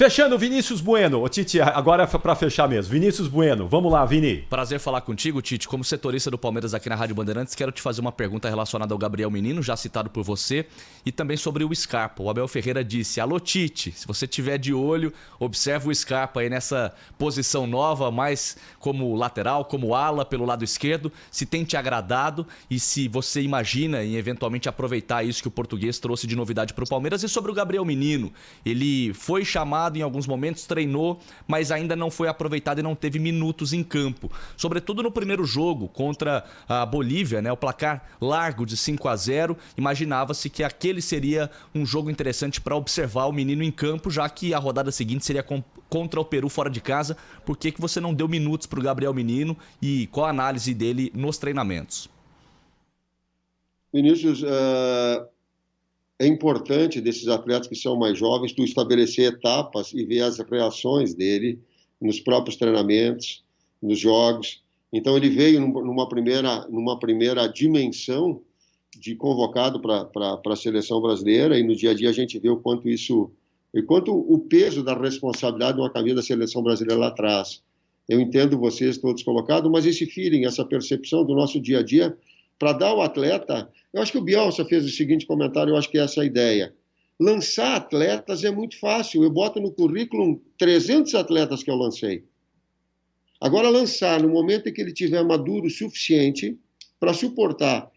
Fechando, Vinícius Bueno. Ô, Tite, agora é para fechar mesmo. Vinícius Bueno, vamos lá, Vini. Prazer falar contigo, Tite. Como setorista do Palmeiras aqui na Rádio Bandeirantes, quero te fazer uma pergunta relacionada ao Gabriel Menino, já citado por você, e também sobre o Scarpa. O Abel Ferreira disse: alô, Tite, se você tiver de olho, observa o Scarpa aí nessa posição nova, mais como lateral, como ala, pelo lado esquerdo, se tem te agradado e se você imagina em eventualmente aproveitar isso que o português trouxe de novidade para o Palmeiras. E sobre o Gabriel Menino, ele foi chamado em alguns momentos, treinou, mas ainda não foi aproveitado e não teve minutos em campo. Sobretudo no primeiro jogo contra a Bolívia, né, o placar largo de 5-0, imaginava-se que aquele seria um jogo interessante para observar o menino em campo, já que a rodada seguinte seria contra o Peru fora de casa. Por que você não deu minutos para o Gabriel Menino e qual a análise dele nos treinamentos? Vinícius, é importante desses atletas que são mais jovens tu estabelecer etapas e ver as reações dele nos próprios treinamentos, nos jogos. Então ele veio numa primeira dimensão de convocado para a seleção brasileira, e no dia a dia a gente vê o quanto o peso da responsabilidade de uma camisa da seleção brasileira lá atrás. Eu entendo vocês todos colocados, mas esse feeling, essa percepção do nosso dia a dia, para dar ao atleta... Eu acho que o Bielsa fez o seguinte comentário, eu acho que é essa a ideia. Lançar atletas é muito fácil. Eu boto no currículo 300 atletas que eu lancei. Agora, lançar no momento em que ele tiver maduro o suficiente para suportar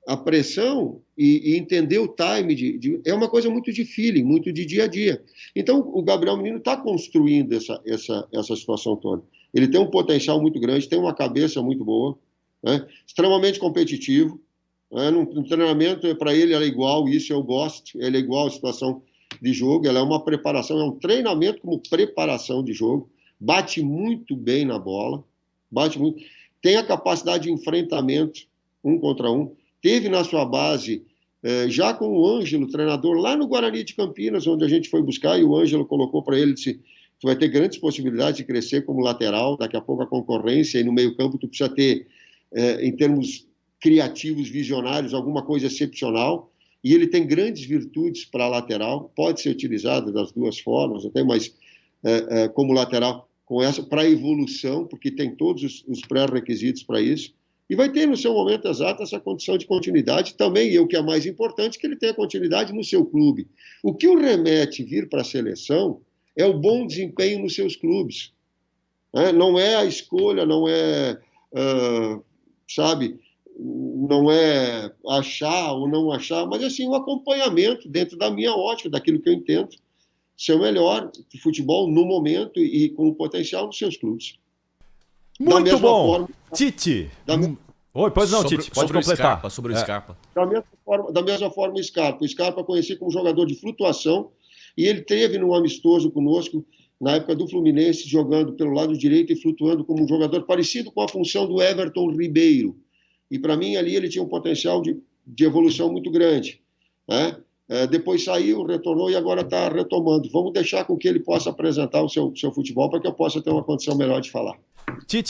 a pressão e entender o time, é uma coisa muito de feeling, muito de dia a dia. Então, o Gabriel Menino está construindo essa situação toda. Ele tem um potencial muito grande, tem uma cabeça muito boa, né? Extremamente competitivo. No treinamento, para ele, era igual, isso eu gosto, ele é igual à situação de jogo, ela é uma preparação, é um treinamento como preparação de jogo, bate muito bem na bola, tem a capacidade de enfrentamento, um contra um, teve na sua base, já com o Ângelo, treinador, lá no Guarani de Campinas, onde a gente foi buscar, e o Ângelo colocou para ele, disse: tu vai ter grandes possibilidades de crescer como lateral, daqui a pouco a concorrência, e no meio campo tu precisa ter, em termos criativos, visionários, alguma coisa excepcional, e ele tem grandes virtudes para a lateral, pode ser utilizado das duas formas, até mais como lateral, para a evolução, porque tem todos os pré-requisitos para isso, e vai ter no seu momento exato essa condição de continuidade também, e o que é mais importante, que ele tenha continuidade no seu clube. O que o remete vir para a seleção é o bom desempenho nos seus clubes, né? Não é a escolha, não é, não é achar ou não achar, mas assim, um acompanhamento dentro da minha ótica, daquilo que eu entendo ser o melhor de futebol no momento e com o potencial dos seus clubes. Muito bom. Tite. Oi, pois não, Tite, pode completar. Sobre o Scarpa. Da mesma forma, o Scarpa. O Scarpa conheci como jogador de flutuação, e ele teve num amistoso conosco, na época do Fluminense, jogando pelo lado direito e flutuando como um jogador parecido com a função do Everton Ribeiro. E para mim ali ele tinha um potencial de evolução muito grande, né? Depois saiu, retornou e agora está retomando. Vamos deixar com que ele possa apresentar o seu futebol para que eu possa ter uma condição melhor de falar. Tite.